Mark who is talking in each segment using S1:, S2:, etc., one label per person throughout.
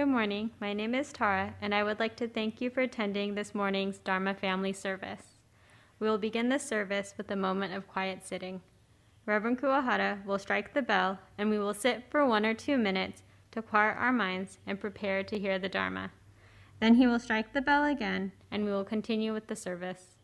S1: Good morning. My name is Tara, and I would like to thank you for attending this morning's Dharma family service. We will begin this service with a moment of quiet sitting. Reverend Kuwahara will strike the bell, and we will sit for 1 or 2 minutes to quiet our minds and prepare to hear the Dharma. Then he will strike the bell again, and we will continue with the service.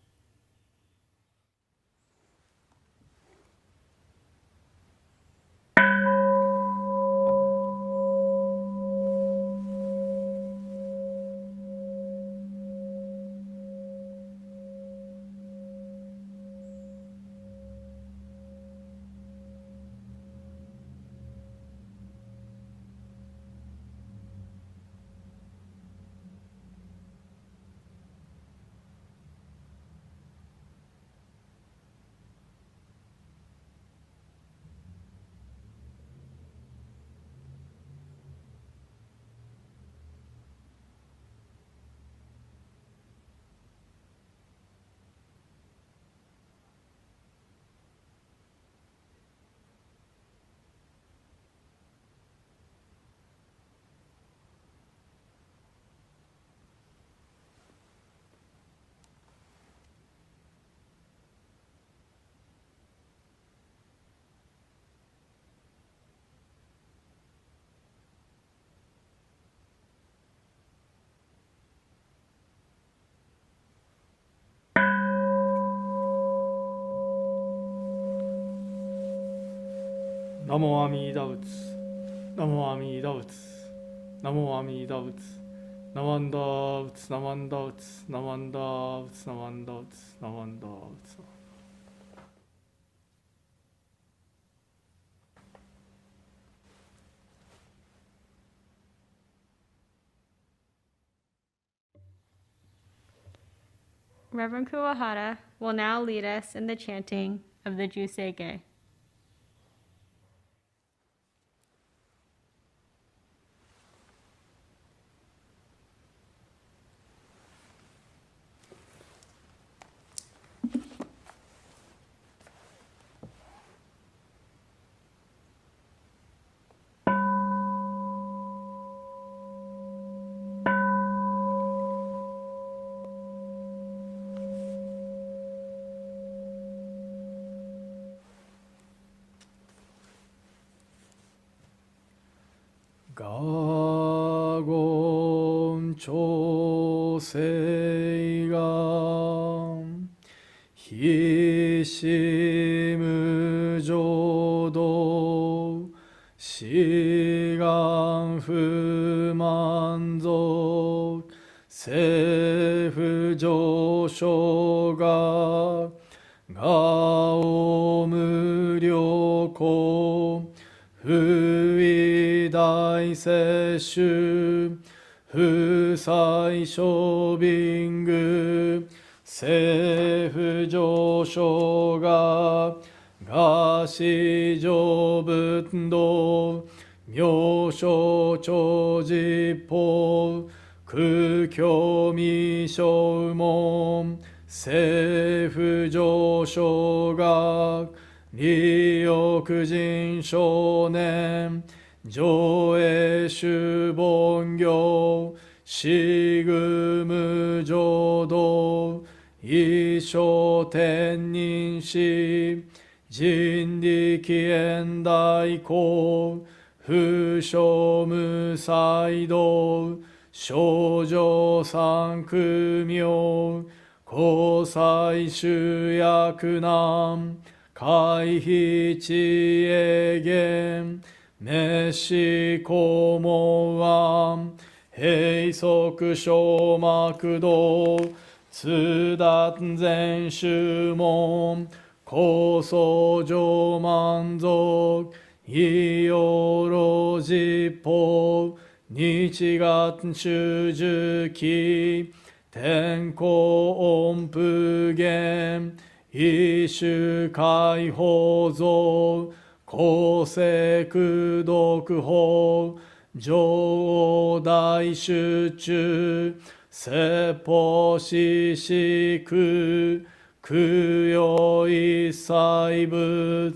S2: Namo Amida Buddha, Namo Amida Buddha, Namo Amida Buddha, Namanda Buddha, Namanda Buddha, Namanda Buddha, Namanda Buddha, Namanda Buddha.
S1: Reverend Kuwahara will now lead us in the chanting of the Jusei.
S2: Gagon chosei ga hishimu jodo shigan fu manzok seifu josho ga gao muryoko fu大摂取不採処便具政府上昇が餓死上仏道妙所長実法空虚未小門政府上昇が利欲人少年上映主凡行四愚無浄土一生天人師人力現代行不生無才道少女三苦妙交際集約難回避知恵言滅死肛門案閉塞小膜道通達全宗門高層上満足異様老実法日月修寿期天候音符言一種解放像公正功徳法上大集中説法四式供養一切仏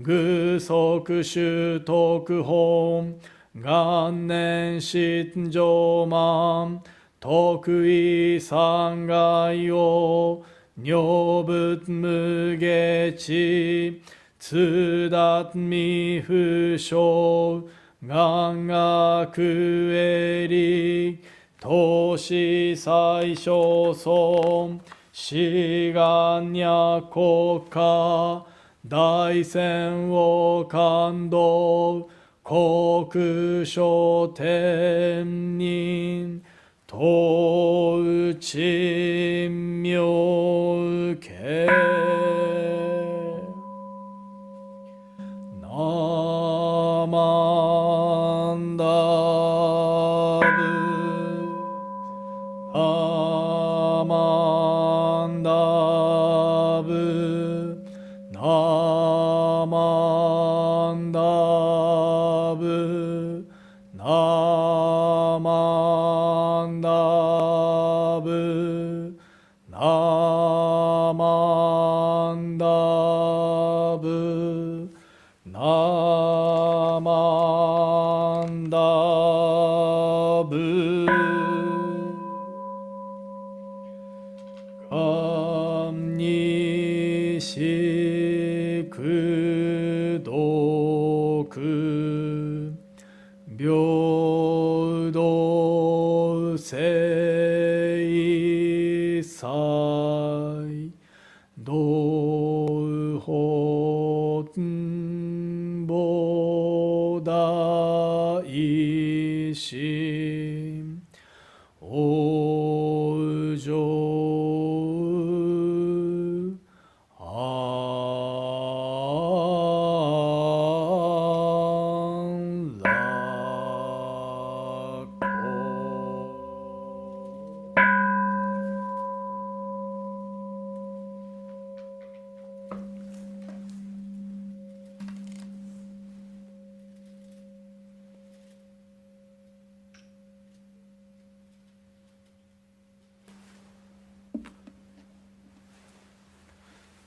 S2: 具足修徳本元年失上満得意三害を女仏無下地通達未不詳願学営利投資最小尊志願若国家大戦を感動国書天人東内妙家ナマンダブナマンダブナマンダブナマンダブナマンダブナマンダブ観にしくどく平等性祭道本菩提心往生安楽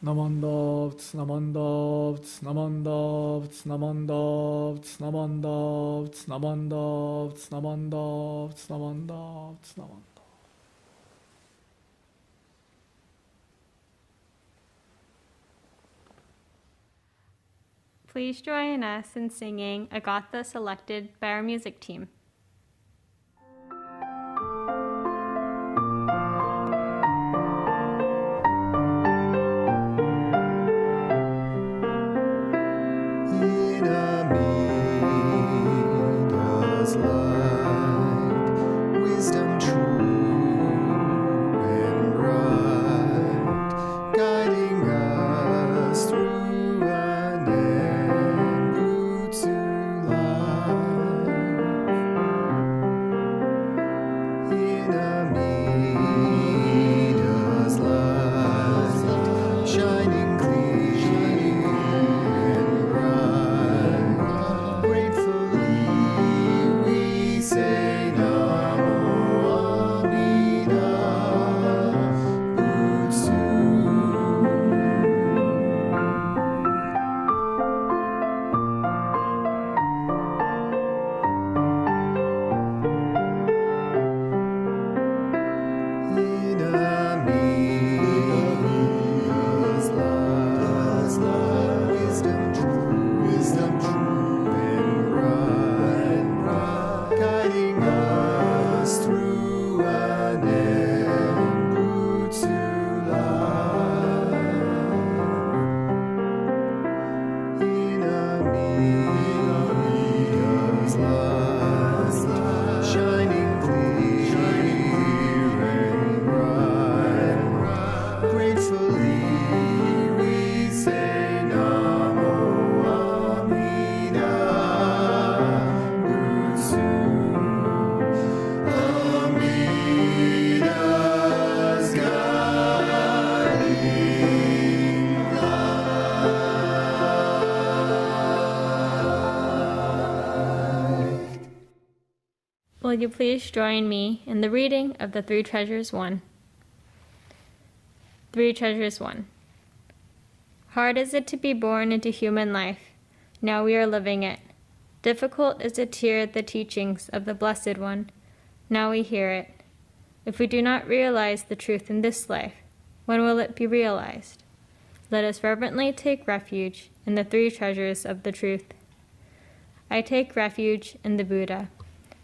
S2: ナマンダーツナマンダーツナマンダーツナマンダーツナマンダーツナマンダーツナマンダーツナマンダーツナマンダー。
S1: Please join us in singing a gatha selected by our music team.
S3: In Amida's light, wisdom true and bright, guiding us through an end to life. In Amida's light, shining clear and bright, gratefully we say Namo Amida Buddha. In Amida's light, wisdom true and bright, guiding us through an end to life. In Amida's light, shining clear and bright, gratefully we say Namo Amida Buddha. Amida's guiding light.
S1: Will you please join me in the reading of the Three Treasures 1? Three Treasures 1. Hard is it to be born into human life. Now we are living it. Difficult is it to hear the teachings of the Blessed One. Now we hear it. If we do not realize the truth in this life, when will it be realized? Let us reverently take refuge in the three treasures of the truth. I take refuge in the Buddha.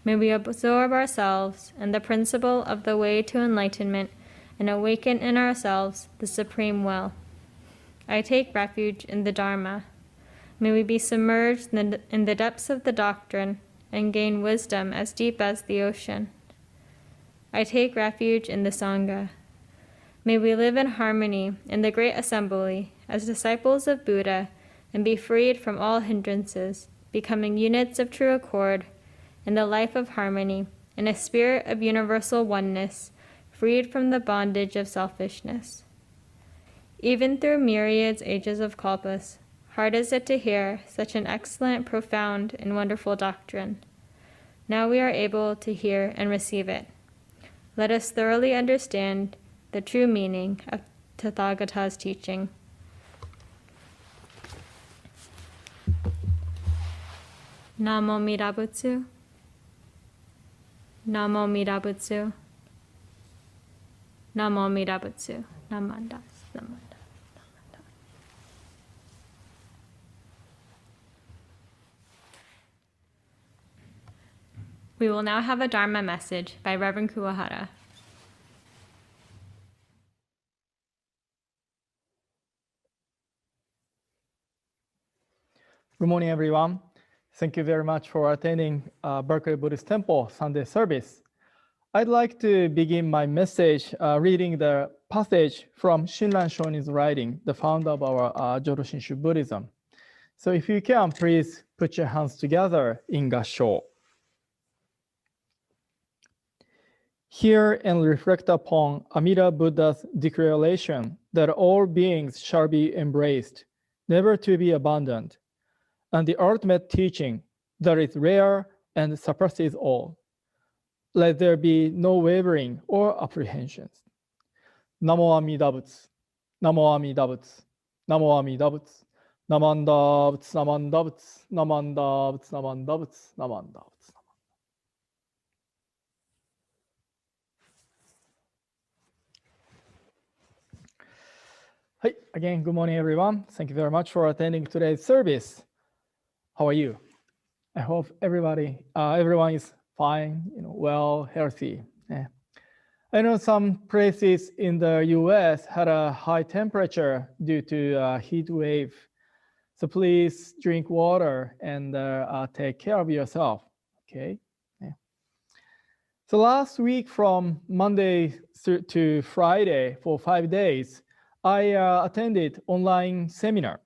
S1: May we absorb ourselves in the principle of the way to enlightenment and awaken in ourselves the supreme will. I take refuge in the Dharma. May we be submerged in the depths of the doctrine and gain wisdom as deep as the ocean. I take refuge in the Sangha. May we live in harmony in the great assembly as disciples of Buddha and be freed from all hindrances, becoming units of true accord in the life of harmony, in a spirit of universal oneness, freed from the bondage of selfishness. Even through myriads ages of kalpas, hard is it to hear such an excellent, profound, and wonderful doctrine. Now we are able to hear and receive it. Let us thoroughly understand the true meaning of Tathagata's teaching. Namo Amida Buddha. Namo Amida Buddha. Namo Amida Buddha. Namandas. Namandas. We will now have a Dharma message by Reverend Kuwahara.
S2: Good morning, everyone. Thank you very much for attending Berkeley Buddhist Temple Sunday service. I'd like to begin my message reading the passage from Shinran Shonin's writing, the founder of our Jodo Shinshu Buddhism. So if you can, please put your hands together in Gassho. Hear and reflect upon Amida Buddha's declaration that all beings shall be embraced, never to be abandoned, and the ultimate teaching that is rare and surpasses all. Let there be no wavering or apprehensions. Namo Amida Buddha, Namo Amida Buddha, Namo Amida Buddha, Namanda Buddha, Namanda Buddha, Namanda Buddha, Namanda Buddha, Namanda Buddha. Hi, again, good morning, everyone. Thank you very much for attending today's service. How are you? I hope everyone is fine, well, healthy. Yeah. I know some places in the US had a high temperature due to a heat wave. So please drink water and take care of yourself, okay? Yeah. So last week from Monday to Friday for 5 days, I attended online seminar.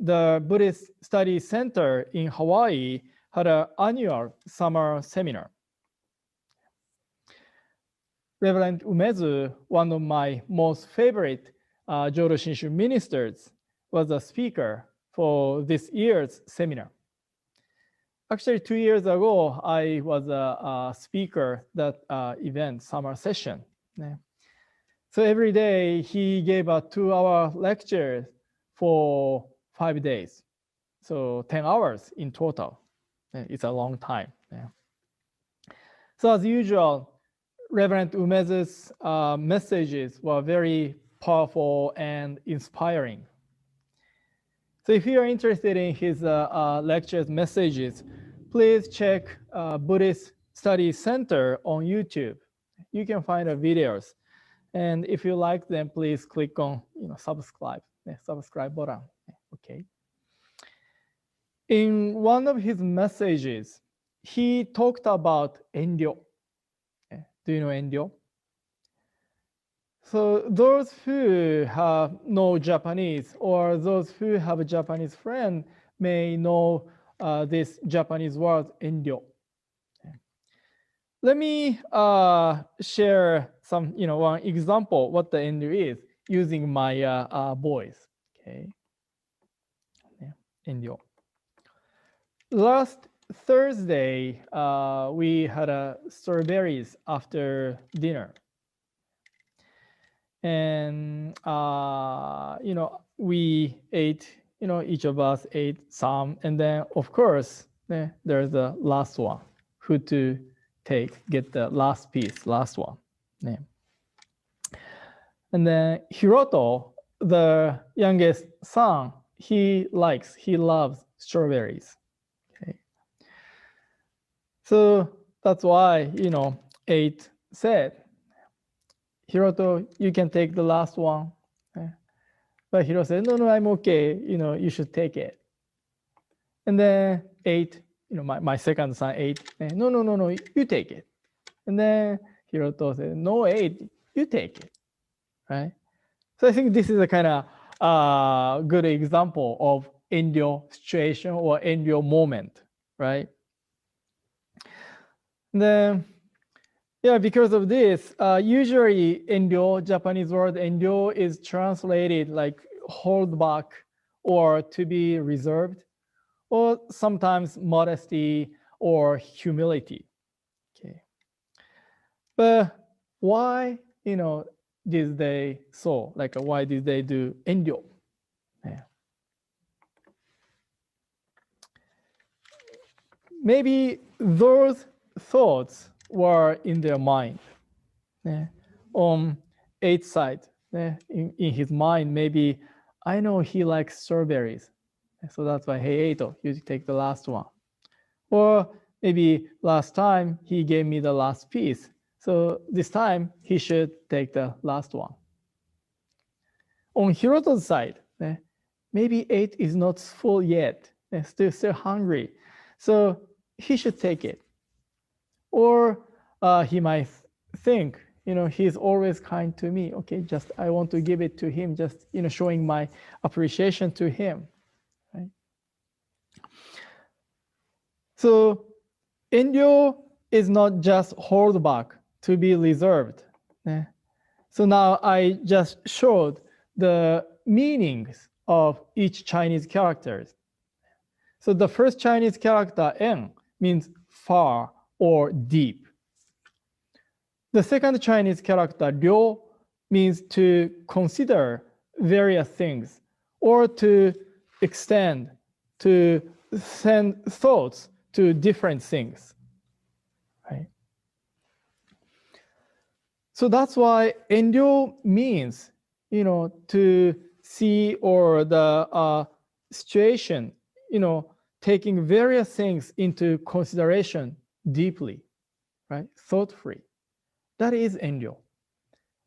S2: The Buddhist Study Center in Hawaii had an annual summer seminar. Reverend Umezu, one of my most favorite Jodo Shinshu ministers, was a speaker for this year's seminar. Actually, 2 years ago, I was a speaker that event, summer session. Yeah. So every day he gave a 2-hour lecture for 5 days. So 10 hours in total. It's a long time. Yeah. So as usual, Reverend Umezu's messages were very powerful and inspiring. So if you are interested in his lectures, messages, please check Buddhist Study Center on YouTube. You can find the videos. And if you like them, please click on subscribe button. Okay. In one of his messages, he talked about enryo. Do you know enryo? So those who have no Japanese or those who have a Japanese friend may know this Japanese word enryo. Let me share some, one example what the enryo is using my voice. Okay. Yeah. Enryo. Last Thursday, we had strawberries after dinner. And, we ate, each of us ate some. And then, of course, there's the last one, who to get the last piece, last one. And then Hiroto, the youngest son, he loves strawberries. Okay. So that's why, 8 said, Hiroto, you can take the last one. But Hiro said, no, I'm okay. You should take it. And then 8, my second son, 8, no, you take it. And then Hiroto said, no, 8, you take it, right? So I think this is a kind of good example of Enryo situation or Enryo moment, right? And then, because of this, usually Enryo, Japanese word Enryo is translated like hold back or to be reserved, or sometimes modesty or humility. Okay. But why, did they why did they do Enryo? Maybe those thoughts were in their mind. On 8th side, in his mind, maybe, I know he likes strawberries. So that's why, hey, Eito, you take the last one. Or maybe last time he gave me the last piece. So this time he should take the last one. On Hiroto's side, maybe 8 is not full yet, still hungry. So he should take it. Or he might think, he's always kind to me. Okay, just I want to give it to him, just showing my appreciation to him. Right? So Enryo is not just hold back to be reserved. So now I just showed the meanings of each Chinese characters. So the first Chinese character, en, means far or deep. The second Chinese character, ryo, means to consider various things or to extend, to send thoughts to different things. Right? So that's why Enryo means, to see or the situation, taking various things into consideration deeply, right? Thought-free. That is Enryo.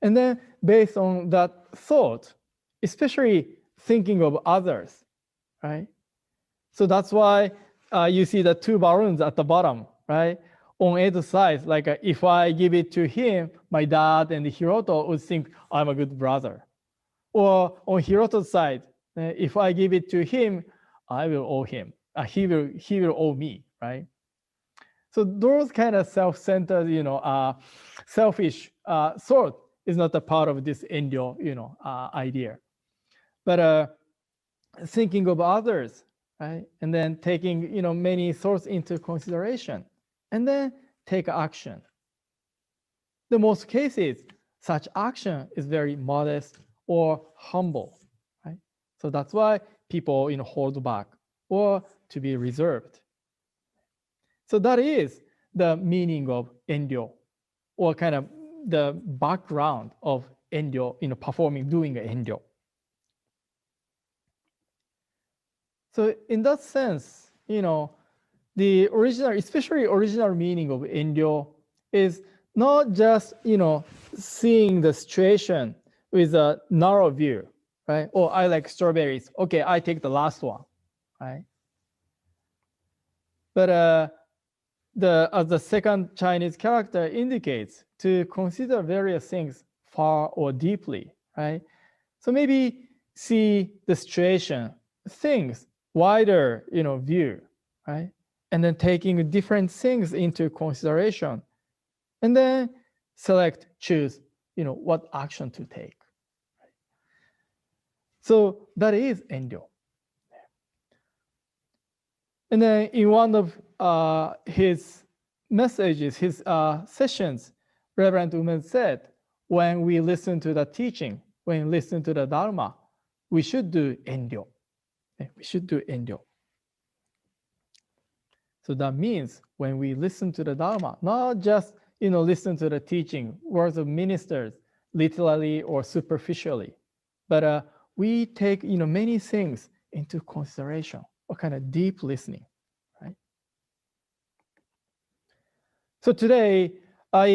S2: And then based on that thought, especially thinking of others, right? So that's why you see the 2 balloons at the bottom, right? On either side, like if I give it to him, my dad and Hiroto would think I'm a good brother. Or on Hiroto's side, if I give it to him, I will owe him. He will owe me, right? So those kind of self-centered, selfish thought is not a part of this Enryo, idea. But thinking of others, right? And then taking, many thoughts into consideration, and then take action. The most cases, such action is very modest or humble, right? So that's why people, hold back or to be reserved. So that is the meaning of Enryo, or kind of the background of Enryo, doing Enryo. So in that sense, the original, especially original meaning of Enryo is not just, seeing the situation with a narrow view, right? Oh, I like strawberries. Okay, I take the last one, right? But as the second Chinese character indicates, to consider various things far or deeply, right? So maybe see the situation, things, wider, view, right? And then taking different things into consideration, and then choose, what action to take. Right? So that is Enryo. And then in one of his messages, his sessions, Reverend Umen said, when we listen to the teaching, when we listen to the Dharma, we should do Enryo. We should do Enryo. So that means when we listen to the Dharma, not just listen to the teaching, words of ministers, literally or superficially, but we take many things into consideration, a kind of deep listening, right? So today I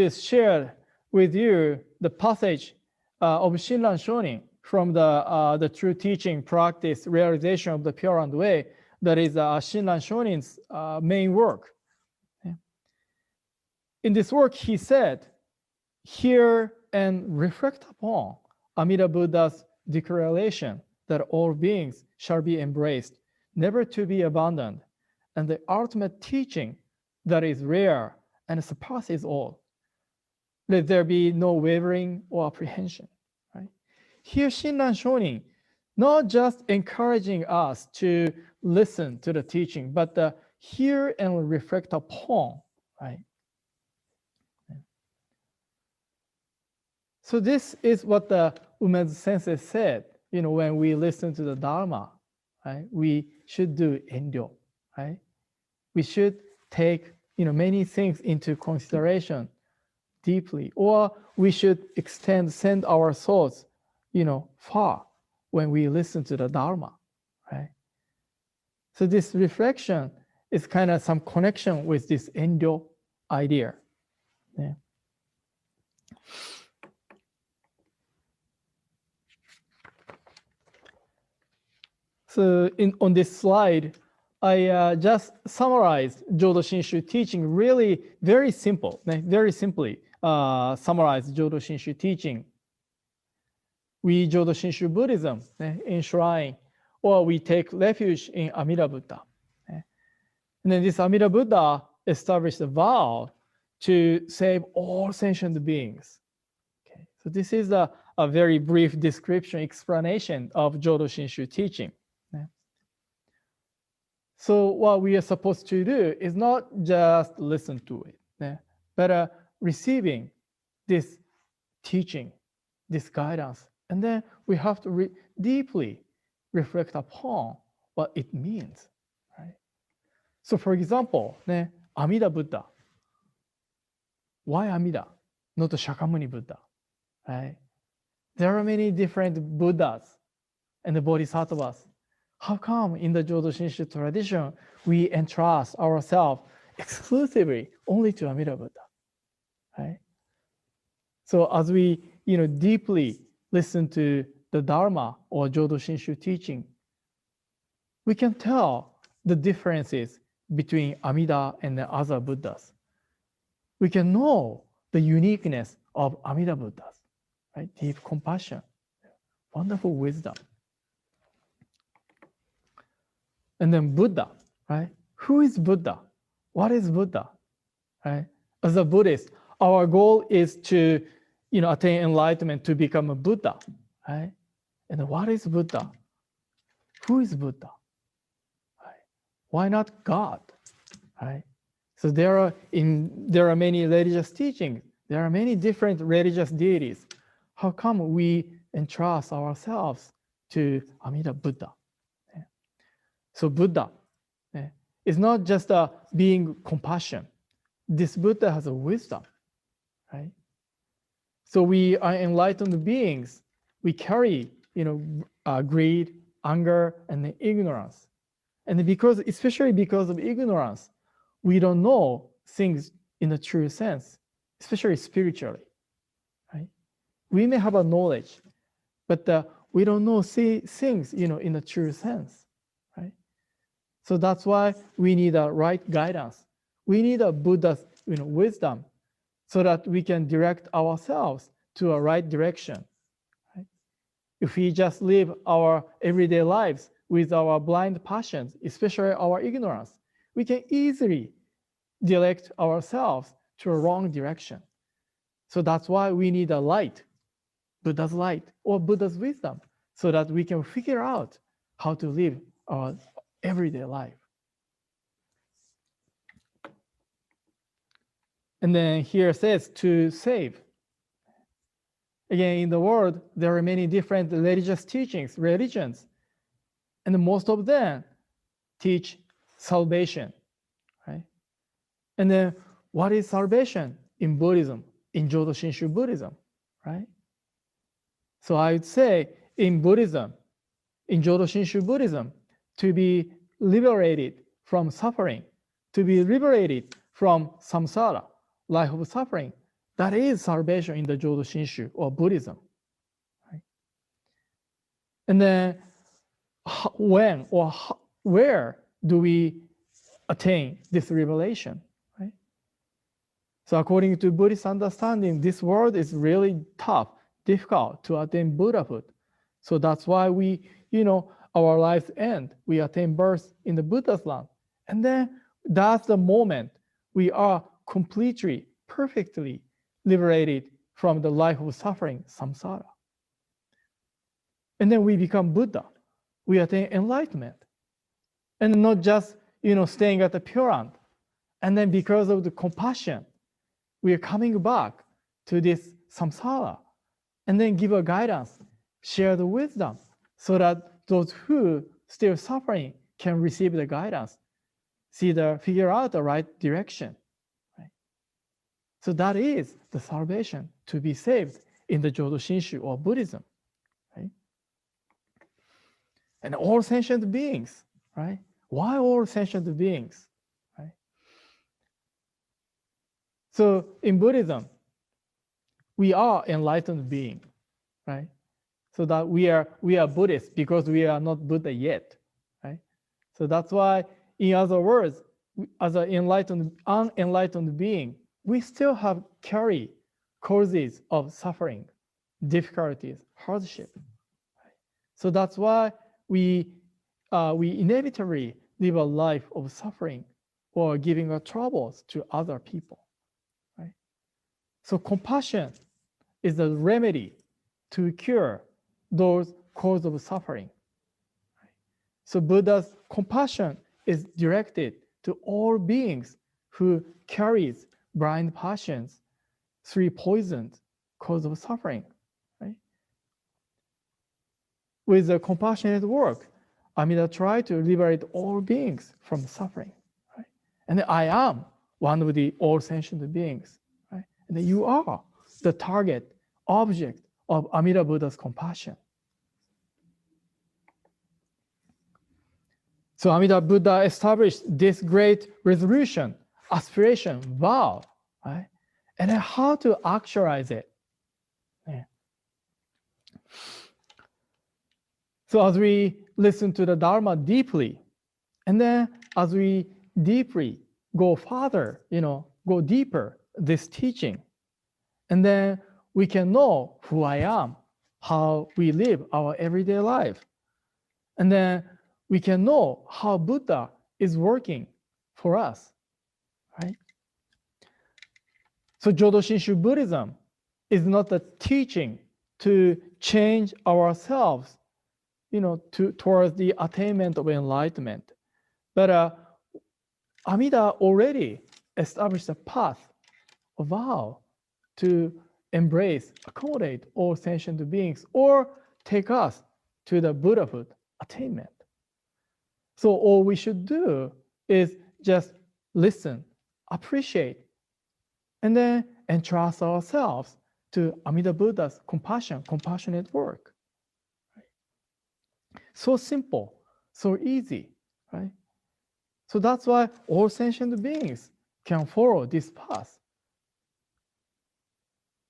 S2: shared with you the passage of Shinran Shonin from the true teaching, practice, realization of the Pure and Way. That is Shinran Shonin's main work. In this work, he said, hear and reflect upon Amida Buddha's declaration that all beings shall be embraced, never to be abandoned, and the ultimate teaching that is rare and surpasses all. Let there be no wavering or apprehension. Right? Here, Shinran Shonin, not just encouraging us to listen to the teaching, but hear and reflect upon, right? So this is what the Umezu Sensei said, when we listen to the Dharma, right? We should do endyo, right? We should take, many things into consideration deeply, or we should send our thoughts, far when we listen to the Dharma, right? So this reflection is kind of some connection with this endyo idea. Yeah. So on this slide, I just summarized Jodo Shinshu teaching, really very simple, very simply summarized Jodo Shinshu teaching. We Jodo Shinshu Buddhism enshrine, or we take refuge in Amida Buddha. And then this Amida Buddha established a vow to save all sentient beings. Okay. So this is a very brief description, explanation of Jodo Shinshu teaching. So what we are supposed to do is not just listen to it, but receiving this teaching, this guidance, and then we have to deeply reflect upon what it means, right? So for example, Amida Buddha. Why Amida, not Shakyamuni Buddha, right? There are many different Buddhas and the Bodhisattvas. How come in the Jodo Shinshu tradition, we entrust ourselves exclusively only to Amida Buddha, right? So as we, deeply listen to the Dharma or Jodo Shinshu teaching, we can tell the differences between Amida and the other Buddhas. We can know the uniqueness of Amida Buddhas, right? Deep compassion, wonderful wisdom. And then Buddha, right? Who is Buddha? What is Buddha, right? As a Buddhist, our goal is to, attain enlightenment, to become a Buddha, right? And what is Buddha? Who is Buddha? Right? Why not God, right? So there are many religious teachings. There are many different religious deities. How come we entrust ourselves to Amida Buddha? So Buddha is not just being compassion. This Buddha has a wisdom, right? So we are enlightened beings. We carry, greed, anger, and ignorance. And especially because of ignorance, we don't know things in the true sense, especially spiritually, right? We may have a knowledge, but we don't know things, in the true sense. So that's why we need a right guidance. We need a Buddha's wisdom so that we can direct ourselves to a right direction. Right? If we just live our everyday lives with our blind passions, especially our ignorance, we can easily direct ourselves to a wrong direction. So that's why we need a light, Buddha's light or Buddha's wisdom, so that we can figure out how to live our everyday life. And then here it says to save. Again, in the world, there are many different religious teachings, religions, and most of them teach salvation, right? And then what is salvation in Buddhism, in Jodo Shinshu Buddhism, right? So I would say in Buddhism, in Jodo Shinshu Buddhism, to be liberated from suffering, to be liberated from samsara, life of suffering, that is salvation in the Jodo Shinshu or Buddhism. Right? And then when or where do we attain this revelation? Right? So according to Buddhist understanding, this world is really tough, difficult to attain Buddhahood. So that's why we, our lives end. We attain birth in the Buddha's land. And then that's the moment we are completely, perfectly liberated from the life of suffering, samsara. And then we become Buddha. We attain enlightenment. And not just, staying at the Pure Land. And then because of the compassion, we are coming back to this samsara and then give a guidance, share the wisdom so that those who still suffering can receive the guidance, figure out the right direction. Right? So that is the salvation to be saved in the Jodo Shinshu or Buddhism. Right? And all sentient beings, right? Why all sentient beings? Right? So in Buddhism, we are enlightened being, right? So that we are Buddhists because we are not Buddha yet, right? So that's why, in other words, as an unenlightened being, we still have carry causes of suffering, difficulties, hardship. Right? So that's why we inevitably live a life of suffering or giving our troubles to other people. Right? So compassion is the remedy to cure those causes of suffering. So Buddha's compassion is directed to all beings who carries blind passions, three poisons, cause of suffering. Right? With the compassionate work, Amida tried to liberate all beings from suffering. Right? And I am one of the all sentient beings. Right? And you are the target, object of Amida Buddha's compassion. So Amida Buddha established this great resolution, aspiration, vow, right? And then how to actualize it. Yeah. So as we listen to the Dharma deeply, and then as we deeply go farther, go deeper, this teaching, and then we can know who I am, how we live our everyday life. And then we can know how Buddha is working for us, right? So Jodo Shinshu Buddhism is not a teaching to change ourselves, towards the attainment of enlightenment. But Amida already established a path, a vow to embrace, accommodate all sentient beings, or take us to the Buddhahood attainment. So all we should do is just listen, appreciate, and then entrust ourselves to Amida Buddha's compassionate work. Right? So simple, so easy, right? So that's why all sentient beings can follow this path.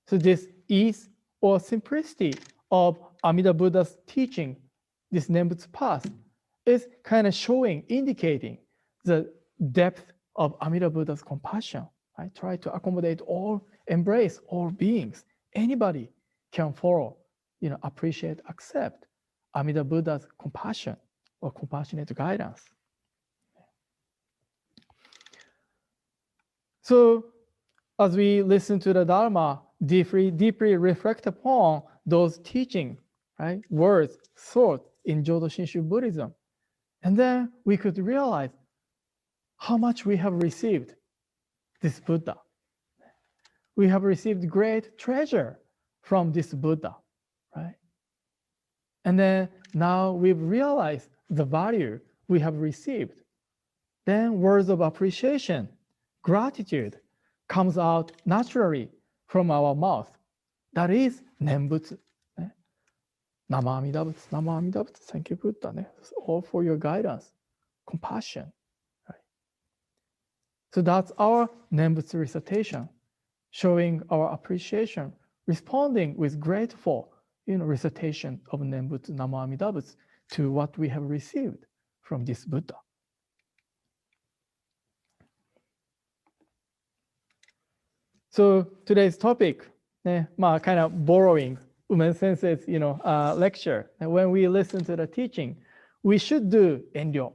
S2: So this ease or simplicity of Amida Buddha's teaching, this Nembutsu path, is kind of showing, indicating the depth of Amida Buddha's compassion. I try to accommodate all, embrace all beings. Anybody can follow, appreciate, accept Amida Buddha's compassion or compassionate guidance. So as we listen to the Dharma, deeply reflect upon those teaching, right, words, thought in Jodo Shinshu Buddhism, and then we could realize how much we have received this Buddha. We have received great treasure from this Buddha, right? And then now we've realized the value we have received. then words of appreciation, gratitude comes out naturally from our mouth. That is Nembutsu. Nama Amida Butsu, Nama Amida Butsu. Thank you, Buddha. It's all for your guidance, compassion. Right? So that's our Nembutsu recitation, showing our appreciation, responding with grateful recitation of Nembutsu, Nama Amida Butsu to what we have received from this Buddha. So today's topic, kind of borrowing Umen Sensei's lecture. And when we listen to the teaching, we should do Enryo.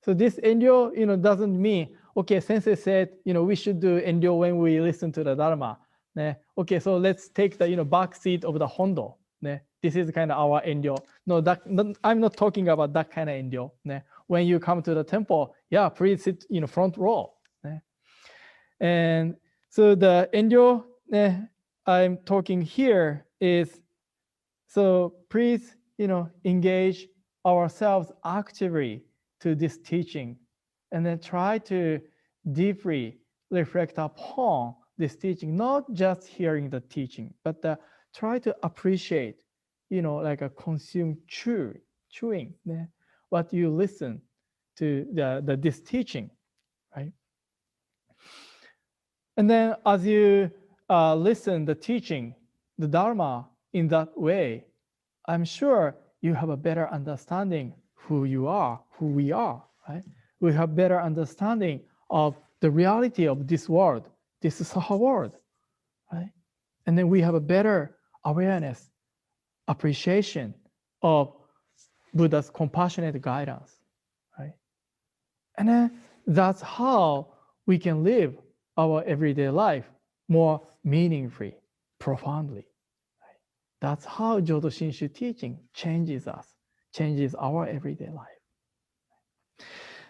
S2: So this Enryo doesn't mean, okay, Sensei said we should do Enryo when we listen to the Dharma. Okay, so let's take the back seat of the Hondo. This is kind of our Enryo. No, I'm not talking about that kind of Enryo. When you come to the temple, yeah, please sit front row. And so the Enryo I'm talking here is, so please engage ourselves actively to this teaching, and then try to deeply reflect upon this teaching, not just hearing the teaching, but try to appreciate, like a consume chewing what you listen to this teaching, right? And then as you listen the teaching, the Dharma in that way, I'm sure you have a better understanding who you are, who we are, right? We have better understanding of the reality of this world, this Saha world, right? And then we have a better awareness, appreciation of Buddha's compassionate guidance, right? And then that's how we can live our everyday life more meaningfully, profoundly. Right? That's how Jodo Shinshu teaching changes us, changes our everyday life.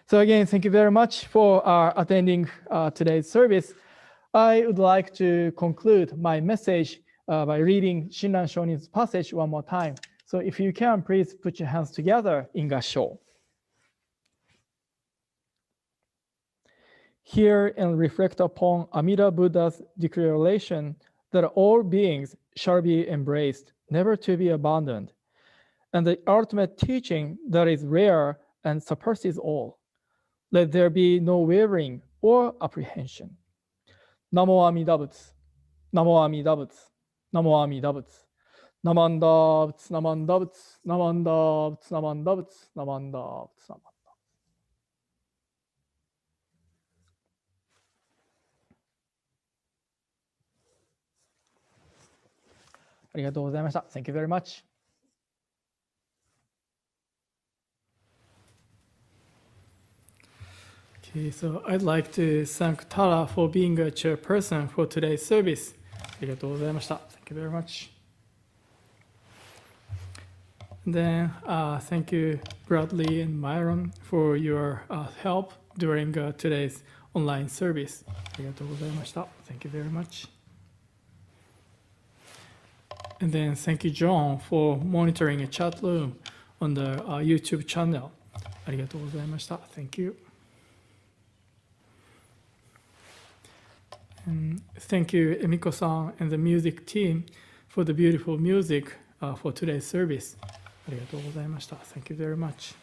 S2: So again, thank you very much for attending today's service. I would like to conclude my message by reading Shinran Shonin's passage one more time. So if you can, please put your hands together in Gassho. Hear and reflect upon Amida Buddha's declaration that all beings shall be embraced, never to be abandoned, and the ultimate teaching that is rare and surpasses all. Let there be no wavering or apprehension. Namo Amida Butsu, Namo Amida Butsu, Namo Amida Butsu, Namanda Butsu, Namanda Butsu, Namanda Butsu, Namanda Butsu, Namanda Butsu, Namanda. ありがとうございました。Thank you very much. Okay, so I'd like to thank Tara for being a chairperson for today's service. ありがとうございました。Thank you very much. And then thank you, Bradley and Myron, for your help during today's online service. ありがとうございました。Thank you very much. And then thank you, John, for monitoring a chat room on the YouTube channel. ありがとうございました。Thank you. And thank you, Emiko-san and the music team for the beautiful music for today's service. ありがとうございました。Thank you very much.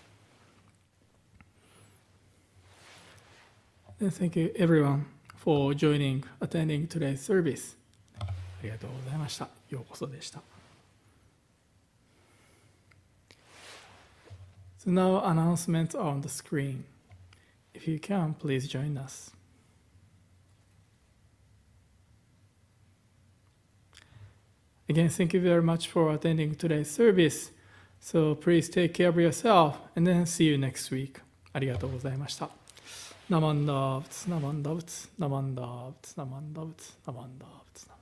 S2: And thank you, everyone, for attending today's service. ありがとうございました。ようこそでした。So now announcements are on the screen. If you can, please join us. Again, thank you very much for attending today's service. So please take care of yourself and then see you next week. ありがとうございました。ナマンダーブツ、ナマンダブツ、ナマンダーブツ、ナマンダブツ、ナマンダブツ。